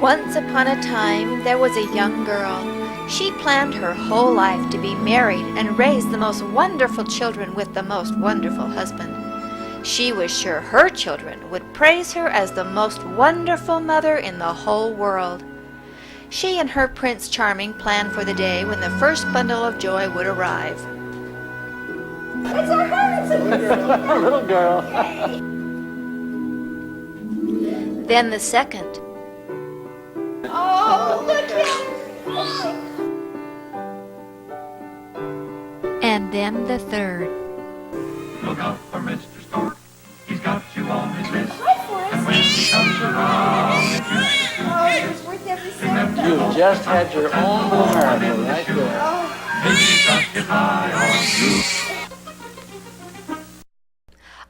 Once upon a time, there was a young girl. She planned her whole life to be married and raise the most wonderful children with the most wonderful husband. She was sure her children would praise her as the most wonderful mother in the whole world. She and her Prince Charming planned for the day when the first bundle of joy would arrive. It's a her! It's a girl. Little girl. Then the second. Oh, look at And then the third. Look out for Mr. Stork. He's got you on his list. Hi, Forrest. And when he comes around, if you Oh, it's worth every cent. You just had your own little miracle right there. maybe just get high on you.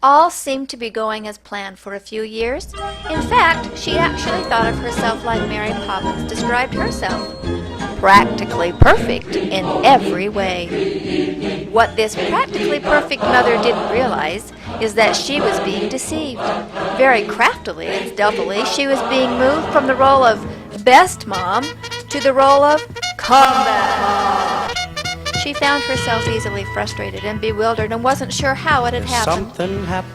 All seemed to be going as planned for a few years. In fact, she actually thought of herself like Mary Poppins described herself. Practically perfect in every way. What this practically perfect mother didn't realize is that she was being deceived. Very craftily and stealthily, she was being moved from the role of best mom to the role of combat mom. She found herself easily frustrated and bewildered and wasn't sure how it had happened.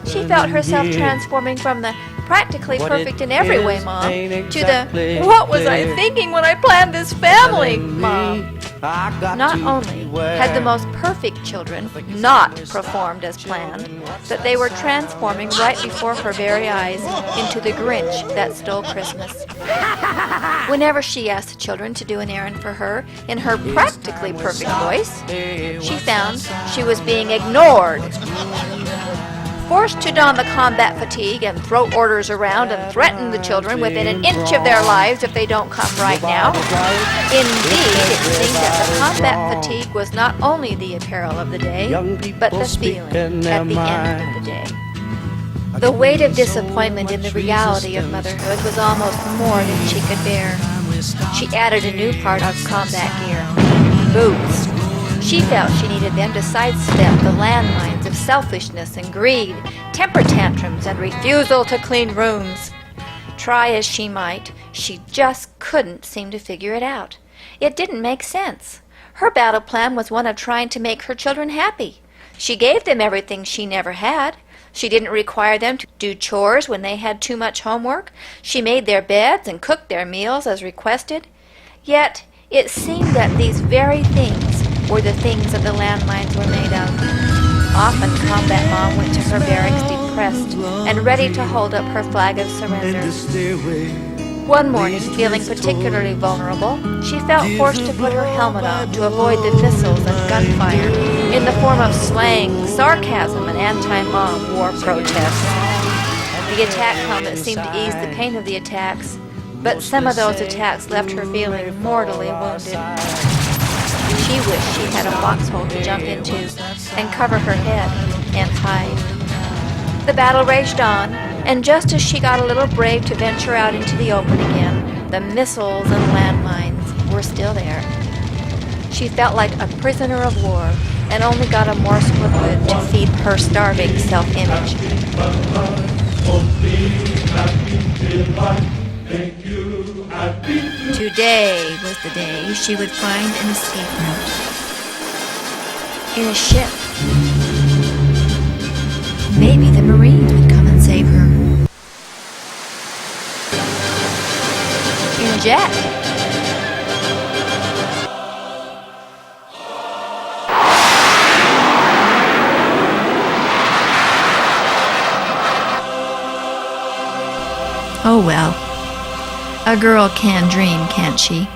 She felt herself transforming from the practically perfect in every way mom to the what was I thinking when I planned this family mom. Not only had the most perfect children not performed as planned, but they were transforming right before her very eyes into the Grinch that stole Christmas. Whenever she asked the children to do an errand for her in her practically perfect voice, she found she was being ignored. Forced to don the combat fatigue and throw orders around and threaten the children within an inch of their lives if they don't come right now. Indeed, it seemed that the combat fatigue was not only the apparel of the day, but the feeling at the end of the day. The weight of disappointment in the reality of motherhood was almost more than she could bear. She added a new part of combat gear: boots. She felt she needed them to sidestep the landmines of selfishness and greed, temper tantrums, and refusal to clean rooms. Try as she might, she just couldn't seem to figure it out. It didn't make sense. Her battle plan was one of trying to make her children happy. She gave them everything she never had. She didn't require them to do chores when they had too much homework. She made their beds and cooked their meals as requested. Yet, it seemed that these very things were the things that the landmines were made of. Often Combat Mom went to her barracks depressed and ready to hold up her flag of surrender. One morning, feeling particularly vulnerable, she felt forced to put her helmet on to avoid the missiles and gunfire in the form of slang, sarcasm, and anti-mom war protests. The attack helmet seemed to ease the pain of the attacks, but some of those attacks left her feeling mortally wounded. She wished she had a foxhole to jump into and cover her head and hide. The battle raged on, and just as she got a little brave to venture out into the open again, the missiles and landmines were still there. She felt like a prisoner of war and only got a morsel of wood to feed her starving self-image. Today was the day she would find an escape route. In a ship. Maybe the Marines would come and save her. In a jet. Oh well. A girl can dream, can't she?